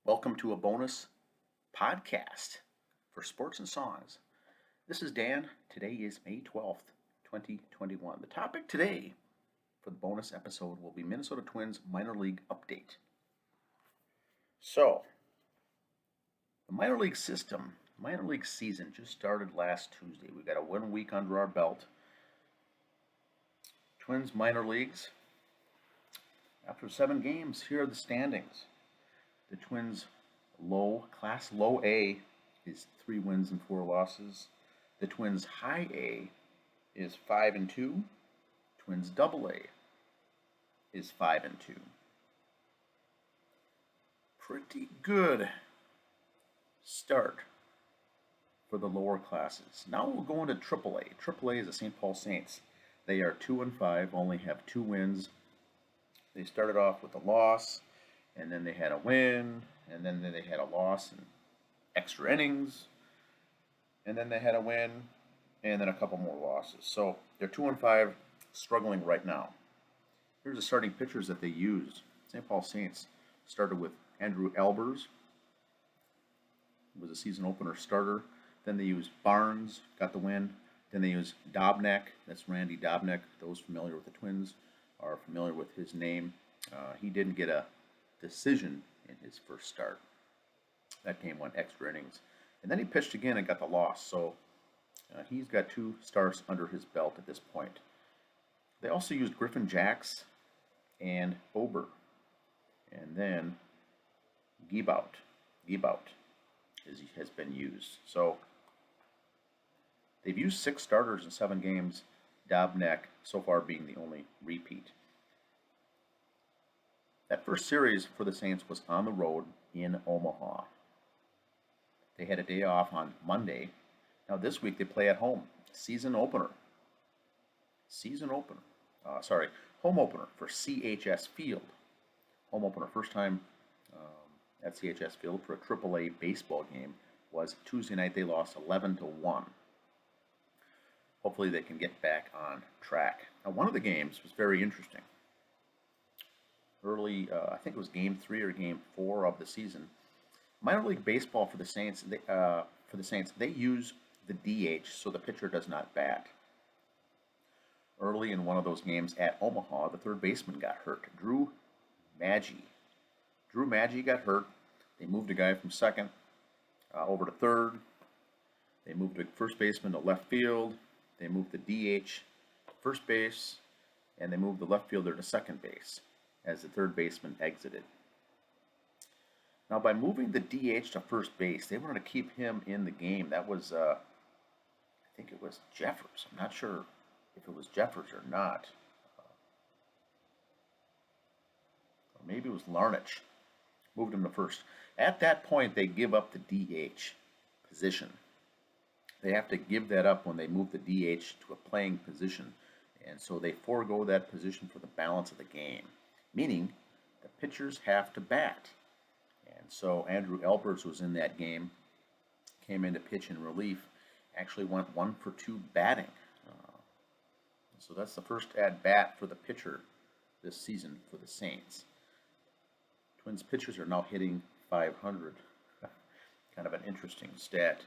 Welcome to a bonus podcast for Sports and Songs. This is Dan. Today is May 12th, 2021. The topic today for the bonus episode will be Minnesota Twins minor league update. So, the minor league season just started last Tuesday. We got a 1 week under our belt. Twins minor leagues. After 7 games, here are the standings. The Twins Class Low A is 3 wins and 4 losses. The Twins High A is 5-2. Twins Double A is 5-2. Pretty good start for the lower classes. Now we'll go into Triple A. Triple A is the St. Paul Saints. They are 2-5, only have 2 wins. They started off with a loss, and then they had a win, and then they had a loss in extra innings, and then they had a win, and then a couple more losses. So they're 2-5, struggling right now. Here's the starting pitchers that they used. St. Paul Saints started with Andrew Albers, who was a season opener starter. Then they used Barnes, got the win. Then they used Dobnak, that's Randy Dobnak. Those familiar with the Twins are familiar with his name. He didn't get a decision in his first start. That game went extra innings. And then he pitched again and got the loss. So he's got 2 starts under his belt at this point. They also used Griffin Jacks and Ober. And then Giebout has been used. So they've used 6 starters in 7 games. Dobnak so far being the only repeat. That first series for the Saints was on the road in Omaha. They had a day off on Monday. Now this week they play at home. Home opener for CHS Field. Home opener, first time at CHS Field for a AAA baseball game was Tuesday night. They lost 11-1. Hopefully they can get back on track. Now one of the games was very interesting. Early, I think it was Game 3 or Game 4 of the season. Minor league baseball for the Saints. They use the DH so the pitcher does not bat. Early in one of those games at Omaha, the third baseman got hurt. Drew Maggi got hurt. They moved a guy from second over to third. They moved a first baseman to left field. They moved the DH to first base, and they moved the left fielder to second base as the third baseman exited. Now, by moving the DH to first base, they wanted to keep him in the game. That was, I think it was Jeffers. I'm not sure if it was Jeffers or not. Or maybe it was Larnach. Moved him to first. At that point, they give up the DH position. They have to give that up when they move the DH to a playing position. And so they forego that position for the balance of the game. Meaning, the pitchers have to bat. And so Andrew Albers was in that game, came in to pitch in relief, actually went 1 for 2 batting. So that's the first at-bat for the pitcher this season for the Saints. Twins pitchers are now hitting 500. Kind of an interesting stat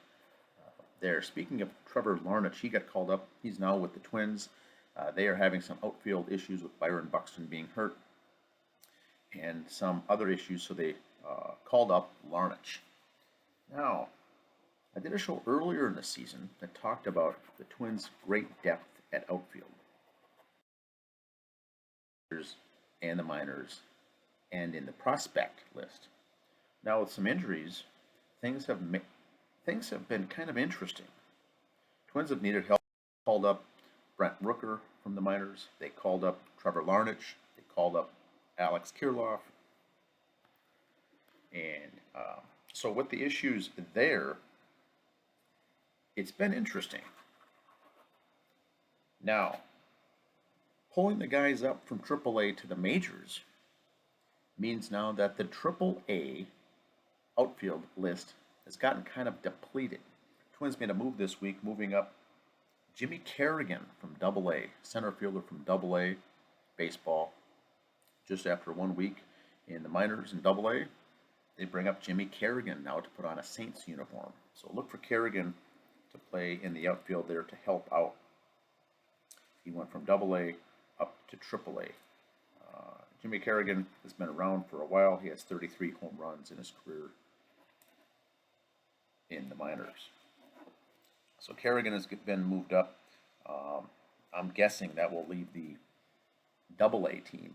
there. Speaking of Trevor Larnach, he got called up. He's now with the Twins. They are having some outfield issues with Byron Buxton being hurt and some other issues, so they called up Larnach. Now, I did a show earlier in the season that talked about the Twins' great depth at outfield. And the minors, and in the prospect list. Now, with some injuries, things have been kind of interesting. Twins have needed help. They called up Brent Rooker from the minors. They called up Trevor Larnach. They called up Alex Kirilloff. And so with the issues there, it's been interesting. Now, pulling the guys up from AAA to the majors means now that the AAA outfield list has gotten kind of depleted. Twins made a move this week, moving up Jimmy Kerrigan from AA, center fielder from AA baseball, just after 1 week in the minors in AA. they bring up Jimmy Kerrigan now to put on a Saints uniform. So look for Kerrigan to play in the outfield there to help out. He went from AA up to AAA. Jimmy Kerrigan has been around for a while. He has 33 home runs in his career in the minors. So Kerrigan has been moved up. I'm guessing that will leave the AA team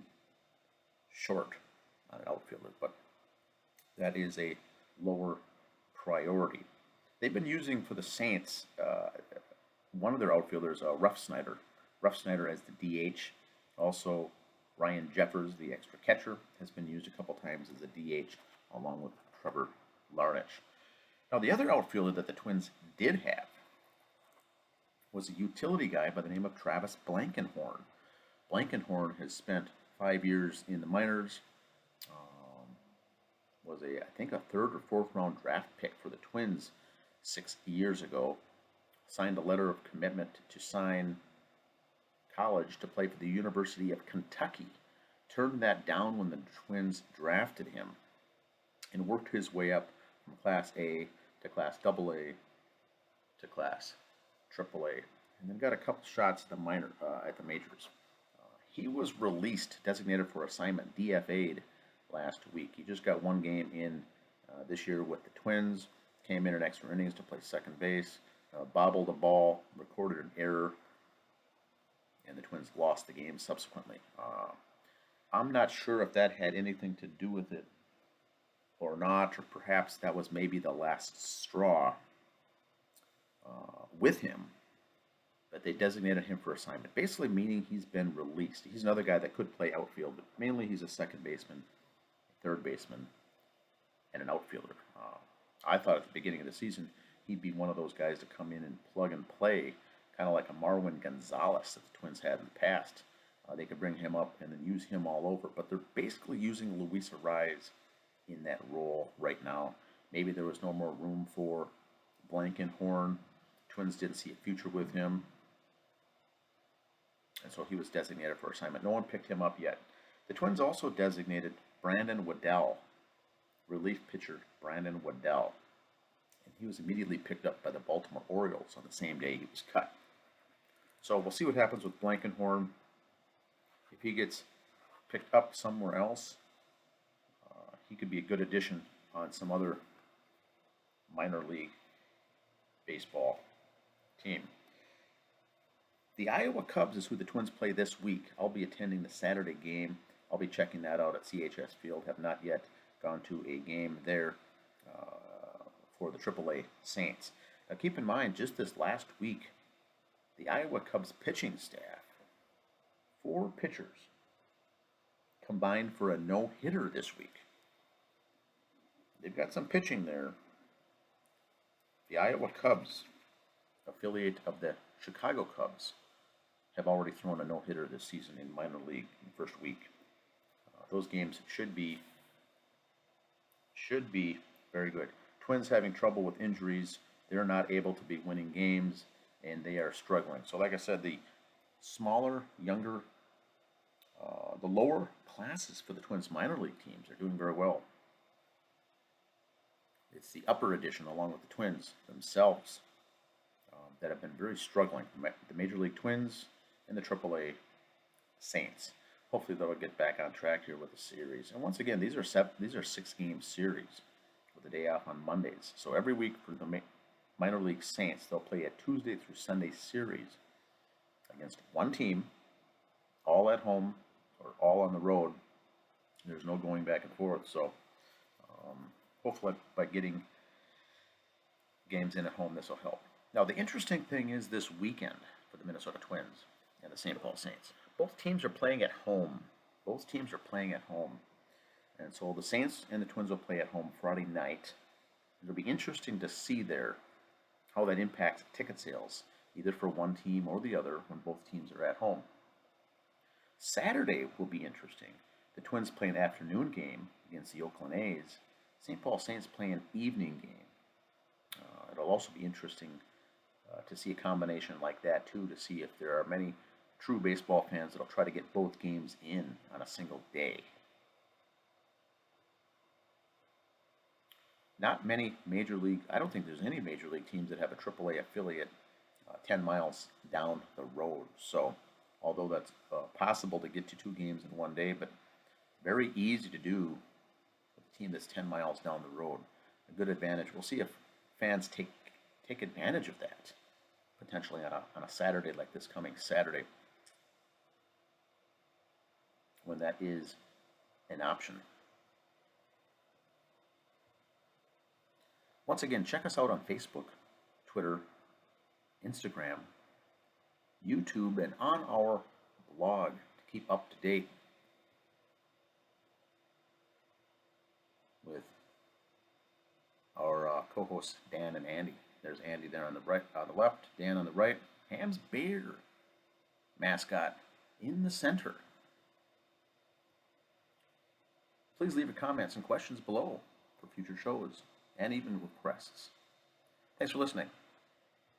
short on an outfielder, but that is a lower priority. They've been using for the Saints one of their outfielders, Rough Snyder as the DH. Also, Ryan Jeffers, the extra catcher, has been used a couple times as a DH, along with Trevor Larnach. Now, the other outfielder that the Twins did have was a utility guy by the name of Travis Blankenhorn. Blankenhorn has spent 5 years in the minors, was I think a third or fourth round draft pick for the Twins 6 years ago, signed a letter of commitment to sign college to play for the University of Kentucky, turned that down when the Twins drafted him, and worked his way up from Class A to Class AA to Class AAA, and then got a couple shots at the majors. He was released, designated for assignment, DFA'd last week. He just got one game in this year with the Twins, came in extra innings to play second base, bobbled a ball, recorded an error, and the Twins lost the game subsequently. I'm not sure if that had anything to do with it or not, or perhaps that was maybe the last straw with him, but they designated him for assignment, basically meaning he's been released. He's another guy that could play outfield, but mainly he's a second baseman, third baseman, and an outfielder. I thought at the beginning of the season he'd be one of those guys to come in and plug and play, kind of like a Marwin Gonzalez that the Twins had in the past. They could bring him up and then use him all over, but they're basically using Luis Arraez in that role right now. Maybe there was no more room for Blankenhorn. Twins didn't see a future with him, and so he was designated for assignment. No one picked him up yet. The Twins also designated Brandon Waddell, relief pitcher Brandon Waddell, and he was immediately picked up by the Baltimore Orioles on the same day he was cut. So we'll see what happens with Blankenhorn. If he gets picked up somewhere else, he could be a good addition on some other minor league baseball team. The Iowa Cubs is who the Twins play this week. I'll be attending the Saturday game. I'll be checking that out at CHS Field. Have not yet gone to a game there for the AAA Saints. Now keep in mind, just this last week, the Iowa Cubs pitching staff, 4 pitchers, combined for a no-hitter this week. They've got some pitching there. The Iowa Cubs, affiliate of the Chicago Cubs, have already thrown a no-hitter this season in minor league in the first week. Those games should be very good. Twins having trouble with injuries. They're not able to be winning games, and they are struggling. So like I said, the smaller, younger, the lower classes for the Twins minor league teams are doing very well. It's the upper edition, along with the Twins themselves, that have been very struggling. The Major League Twins and the AAA Saints. Hopefully they'll get back on track here with the series. And once again, these are 6-game series with a day off on Mondays. So every week for the Minor League Saints, they'll play a Tuesday through Sunday series against one team, all at home or all on the road. There's no going back and forth. So hopefully by getting games in at home, this will help. Now, the interesting thing is this weekend for the Minnesota Twins and the St. Paul Saints. Both teams are playing at home. And so the Saints and the Twins will play at home Friday night. It'll be interesting to see there how that impacts ticket sales, either for one team or the other when both teams are at home. Saturday will be interesting. The Twins play an afternoon game against the Oakland A's. St. Paul Saints play an evening game. It'll also be interesting to see a combination like that too, to see if there are many true baseball fans that'll try to get both games in on a single day. Not many major league, I don't think there's any major league teams that have a AAA affiliate 10 miles down the road. So, although that's possible to get to 2 games in one day, but very easy to do with a team that's 10 miles down the road. A good advantage. We'll see if fans take advantage of that potentially on a Saturday like this coming Saturday when that is an option. Once again, check us out on Facebook, Twitter, Instagram, YouTube, and on our blog to keep up to date with our co-hosts Dan and Andy. There's Andy there on the right, on the left, Dan on the right. Ham's Bear mascot in the center. Please leave your comments and questions below for future shows and even requests. Thanks for listening.